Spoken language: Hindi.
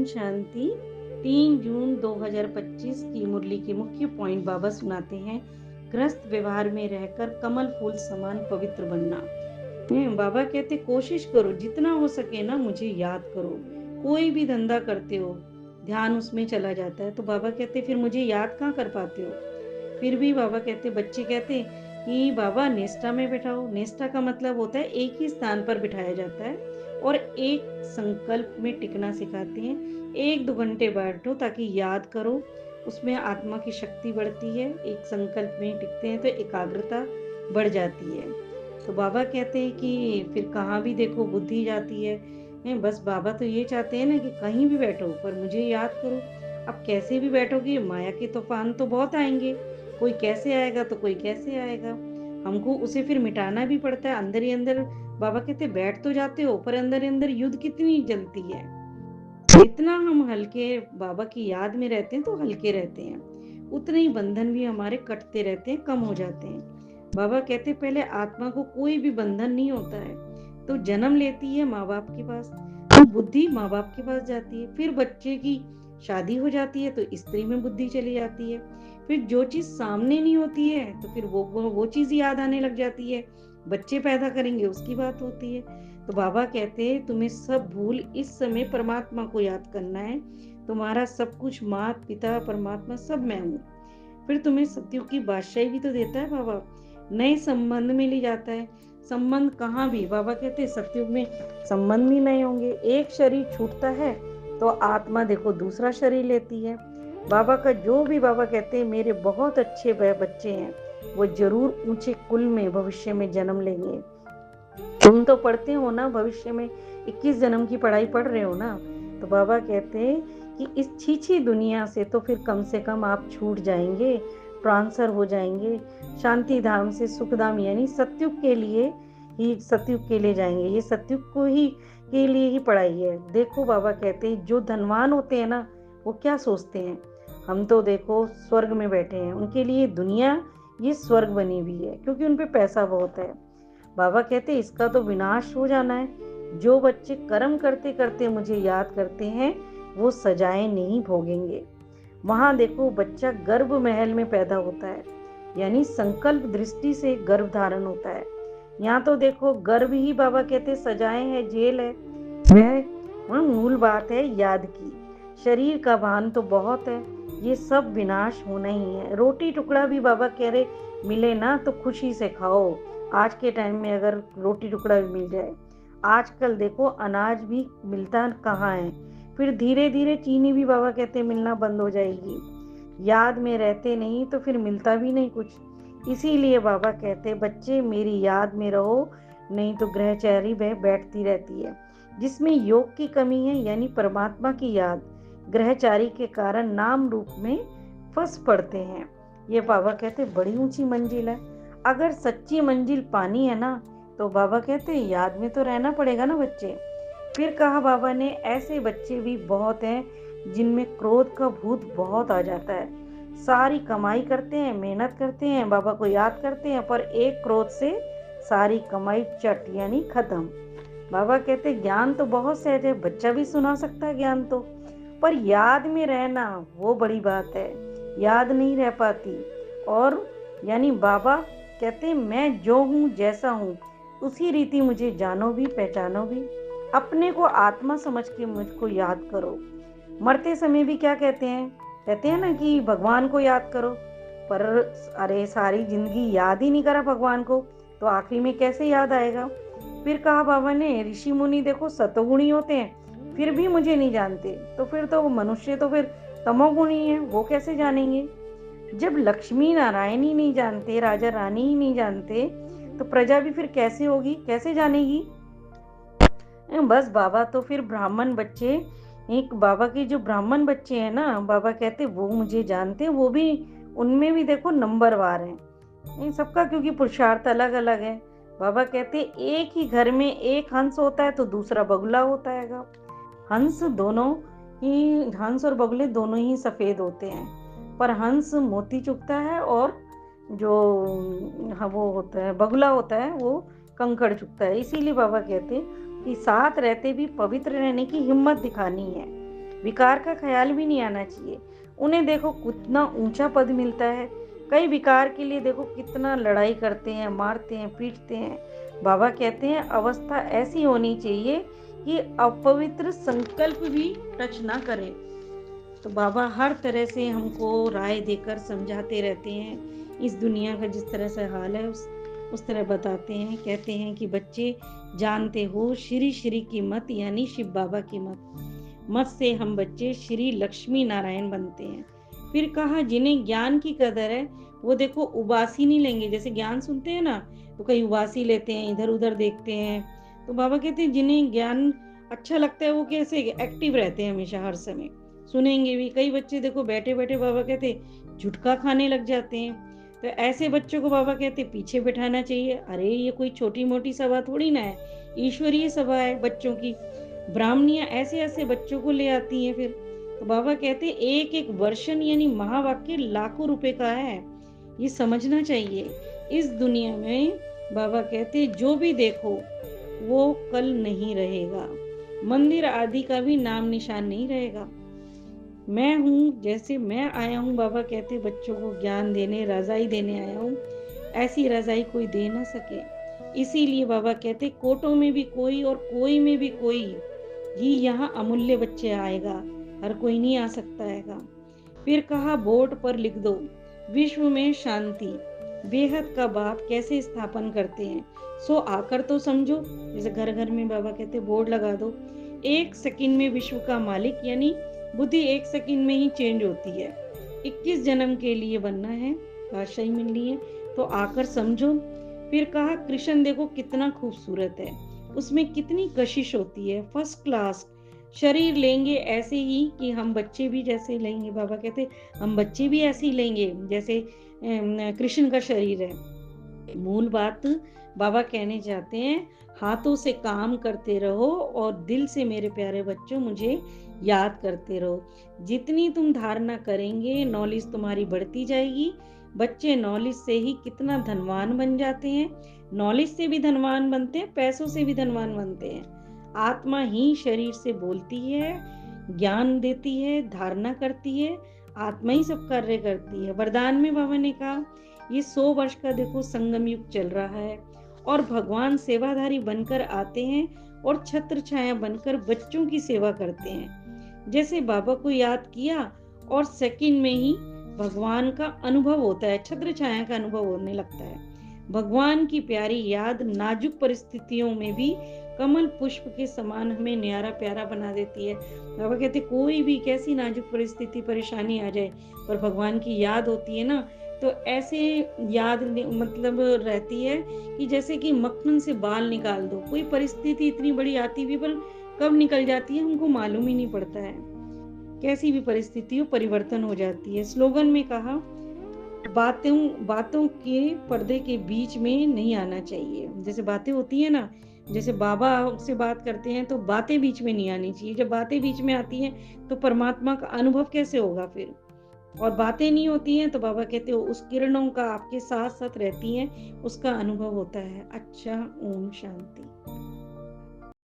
शांति। 3 जून 2025 की मुरली के मुख्य पॉइंट बाबा सुनाते हैं। ग्रस्त व्यवहार में रहकर कमल फूल समान पवित्र बनना। बाबा कहते कोशिश करो जितना हो सके ना मुझे याद करो। कोई भी धंधा करते हो ध्यान उसमें चला जाता है, तो बाबा कहते फिर मुझे याद कहाँ कर पाते हो। फिर भी बाबा कहते, बच्चे कहते कि बाबा नेस्टा में बैठाओ। नेस्टा का मतलब होता है एक ही स्थान पर बिठाया जाता है और एक संकल्प में टिकना सिखाते हैं। 1-2 घंटे बैठो ताकि याद करो, उसमें आत्मा की शक्ति बढ़ती है। एक संकल्प में टिकते हैं तो एकाग्रता बढ़ जाती है। तो बाबा कहते हैं कि फिर कहाँ भी देखो बुद्धि जाती है। बस बाबा तो ये चाहते हैं ना कि कहीं भी बैठो पर मुझे याद करो। अब कैसे भी बैठोगे माया के तूफान तो बहुत आएंगे, कोई कैसे आएगा तो कोई कैसे आएगा, हमको उसे फिर मिटाना भी पड़ता है। अंदर ही अंदर बाबा कहते बैठ तो जाते हो पर अंदर ही अंदर युद्ध कितनी जलती है। जितना हम हल्के बाबा की याद में रहते हैं तो हल्के रहते हैं, उतने ही बंधन भी हमारे कटते रहते हैं, कम हो जाते हैं। बाबा कहते पहले आत्मा को कोई भी बंधन नहीं होता है, तो जन्म लेती है माँ बाप के पास, तो बुद्धि माँ बाप के पास जाती है। फिर बच्चे की शादी हो जाती है तो स्त्री में बुद्धि चली जाती है। फिर जो चीज सामने नहीं होती है तो फिर वो चीज याद आने लग जाती है। बच्चे पैदा करेंगे उसकी बात होती है। तो बाबा कहते हैं तुम्हें सब भूल इस समय परमात्मा को याद करना है। तुम्हारा सब कुछ माता पिता परमात्मा सब मैं हूँ। फिर तुम्हें सतयुग की बादशाही भी तो देता है बाबा, नए संबंध में ले जाता है। संबंध कहाँ भी बाबा कहते हैं सतयुग में संबंध भी नए होंगे। एक शरीर छूटता है तो आत्मा देखो दूसरा शरीर लेती है। बाबा का जो भी बाबा कहते हैं मेरे बहुत अच्छे बच्चे हैं, वो जरूर ऊंचे कुल में भविष्य में जन्म लेंगे। तुम तो पढ़ते हो ना, भविष्य में 21 जन्म की पढ़ाई पढ़ रहे हो ना। तो बाबा कहते हैं कि इस छीछी दुनिया से तो फिर कम से कम आप छूट जाएंगे, ट्रांसफर हो जाएंगे शांति धाम से सुखधाम, यानी सतयुग के लिए ही, सतयुग के लिए जाएंगे। ये सतयुग को ही के लिए ही पढ़ाई है। देखो बाबा कहते हैं जो धनवान होते हैं ना वो क्या सोचते हैं, हम तो देखो स्वर्ग में बैठे हैं, उनके लिए दुनिया ये स्वर्ग बनी हुई है क्योंकि उन पे पैसा बहुत है। बाबा कहते इसका तो विनाश हो जाना है। जो बच्चे कर्म करते करते मुझे याद करते हैं वो सजाएं नहीं भोगेंगे। वहां देखो बच्चा गर्भ महल में पैदा होता है, यानी संकल्प दृष्टि से गर्भ धारण होता है। यहाँ तो देखो गर्भ ही बाबा कहते सजाएं है, जेल है। वह मूल बात है याद की। शरीर का भान तो बहुत है, ये सब विनाश होना ही है। रोटी टुकड़ा भी बाबा कह रहे मिले ना तो खुशी से खाओ। आज के टाइम में अगर रोटी टुकड़ा भी मिल जाए, आजकल देखो अनाज भी मिलता कहाँ है। फिर धीरे धीरे चीनी भी बाबा कहते मिलना बंद हो जाएगी। याद में रहते नहीं तो फिर मिलता भी नहीं कुछ। इसीलिए बाबा कहते बच्चे मेरी याद में रहो, नहीं तो ग्रहचारी बैठती रहती है। जिसमें योग की कमी है यानी परमात्मा की याद, ग्रहचारी के कारण नाम रूप में फंस पड़ते हैं। ये बाबा कहते बड़ी ऊंची मंजिल है। अगर सच्ची मंजिल पानी है ना तो बाबा कहते याद में तो रहना पड़ेगा ना बच्चे। फिर कहा बाबा ने ऐसे बच्चे भी बहुत हैं जिनमें क्रोध का भूत बहुत आ जाता है। सारी कमाई करते हैं, मेहनत करते हैं, बाबा को याद करते हैं, पर एक क्रोध से सारी कमाई चट यानी खत्म। बाबा कहते ज्ञान तो बहुत सहज है, बच्चा भी सुना सकता है ज्ञान तो, पर याद में रहना वो बड़ी बात है। याद नहीं रह पाती। और यानी बाबा कहते मैं जो हूँ जैसा हूँ उसी रीति मुझे जानो भी पहचानो भी। अपने को आत्मा समझ के मुझको याद करो। मरते समय भी क्या कहते हैं ना कि भगवान को याद करो, पर अरे सारी जिंदगी याद ही नहीं करा भगवान को तो आखिरी में कैसे याद आएगा। फिर कहा बाबा ने ऋषि मुनि देखो सतोगुणी होते हैं फिर भी मुझे नहीं जानते, तो फिर तो मनुष्य तो फिर तमोगुणी है, वो कैसे जानेंगे। जब लक्ष्मी नारायण ही नहीं जानते, राजा रानी ही नहीं जानते, तो प्रजा भी फिर कैसे होगी, कैसे जानेगी। बस बाबा तो फिर ब्राह्मण बच्चे, एक बाबा के जो ब्राह्मण बच्चे हैं ना, बाबा कहते वो मुझे जानते, वो भी उनमें भी देखो नंबरवार हैं सबका, क्योंकि पुरुषार्थ अलग अलग है। बाबा कहते एक ही घर में एक हंस होता है तो दूसरा बगुला होता है। हंस दोनों ही, हंस और बगुले दोनों ही सफेद होते हैं, पर हंस मोती चुगता है और जो वो होता है बगुला होता है वो कंकड़ चुगता है। इसीलिए बाबा कहते कि साथ रहते भी पवित्र रहने की हिम्मत दिखानी है। विकार का ख्याल भी नहीं आना चाहिए। उन्हें देखो कितना ऊंचा पद मिलता है, कई विकार के लिए देखो कितना लड़ाई करते हैं, मारते हैं, पीटते हैं। बाबा कहते हैं अवस्था ऐसी होनी चाहिए कि अपवित्र संकल्प भी टच ना करे। तो बाबा हर तरह से हमको राय देकर समझाते रहते हैं। इस दुनिया का जिस तरह से हाल है उस तरह बताते हैं। कहते हैं कि बच्चे जानते हो श्री श्री की मत यानी शिव बाबा की मत से हम बच्चे श्री लक्ष्मी नारायण बनते हैं। फिर कहा जिन्हें ज्ञान की कदर है वो देखो उबासी नहीं लेंगे। जैसे ज्ञान सुनते हैं ना तो कई उबासी लेते हैं, इधर उधर देखते हैं। तो बाबा कहते हैं जिन्हें ज्ञान अच्छा लगता है वो कैसे एक्टिव रहते हैं, हमेशा हर समय सुनेंगे भी। कई बच्चे देखो बैठे बैठे बाबा कहते झुटका खाने लग जाते हैं। तो ऐसे बच्चों को बाबा कहते पीछे बिठाना चाहिए। अरे ये कोई छोटी मोटी सभा थोड़ी ना है, ईश्वरीय सभा है बच्चों की। ब्राह्मणियां ऐसे ऐसे बच्चों को ले आती हैं। फिर तो बाबा कहते एक एक वर्षन यानी महावाक्य लाखों रुपए का है, ये समझना चाहिए। इस दुनिया में बाबा कहते जो भी देखो वो कल नहीं रहेगा, मंदिर आदि का भी नाम निशान नहीं रहेगा। मैं हूँ जैसे मैं आया हूँ, बाबा कहते बच्चों को ज्ञान देने, रजाई देने आया हूँ। ऐसी रजाई कोई दे ना सके। इसीलिए बाबा कहते कोटों में भी कोई और कोई में भी कोई ही यहाँ अमूल्य बच्चे आएगा, हर कोई नहीं आ सकता है। फिर कहा बोर्ड पर लिख दो विश्व में शांति बेहद का बाप कैसे स्थापन करते हैं, सो आकर तो समझो। जैसे घर घर में बाबा कहते बोर्ड लगा दो। एक सेकंड में विश्व का मालिक यानी बुद्धि एक सेकंड में ही चेंज होती है। 21 जन्म के लिए बनना है, बादशाही मिलनी है, तो आकर समझो। फिर कहा कृष्ण देखो कितना खूबसूरत है, उसमें कितनी कशिश होती है, फर्स्ट क्लास शरीर लेंगे ऐसे ही कि हम बच्चे भी जैसे लेंगे। बाबा कहते हम बच्चे भी ऐसे ही लेंगे जैसे कृष्ण का शरीर है। मूल बात बाबा कहने चाहते हैं हाथों से काम करते रहो और दिल से मेरे प्यारे बच्चों मुझे याद करते रहो। जितनी तुम धारणा करेंगे नॉलेज तुम्हारी बढ़ती जाएगी। बच्चे नॉलेज से ही कितना धनवान बन जाते हैं, नॉलेज से भी धनवान बनते हैं, पैसों से भी धनवान बनते हैं। आत्मा ही शरीर से बोलती है, ज्ञान देती है, धारणा करती है, आत्मा ही सब कार्य करती है। वरदान में बाबा ने कहा ये 100 वर्ष का देखो संगम युग चल रहा है और भगवान सेवाधारी बनकर आते हैं और छत्र छाया बनकर बच्चों की सेवा करते हैं। जैसे बाबा को याद किया और सेकंड में ही भगवान का अनुभव होता है, छत्र छाया का अनुभव होने लगता है। भगवान की प्यारी याद नाजुक परिस्थितियों में भी कमल पुष्प के समान हमें न्यारा प्यारा बना देती है। बाबा कहते कोई भी कैसी नाजुक परिस्थिति परेशानी आ जाए पर भगवान की याद होती है ना, तो ऐसे याद मतलब रहती है कि जैसे कि मक्खन से बाल निकाल दो। कोई परिस्थिति इतनी बड़ी आती भी पर कब निकल जाती है हमको मालूम ही नहीं पड़ता है। कैसी भी परिस्थिति हो परिवर्तन हो जाती है। स्लोगन में कहा बातों के पर्दे के बीच में नहीं आना चाहिए। जैसे बातें होती है ना, जैसे बाबा से बात करते हैं तो बातें बीच में नहीं आनी चाहिए। जब बातें बीच में आती हैं तो परमात्मा का अनुभव कैसे होगा फिर। और बातें नहीं होती हैं तो बाबा कहते हो उस किरणों का आपके साथ साथ रहती हैं, उसका अनुभव होता है। अच्छा, ओम शांति।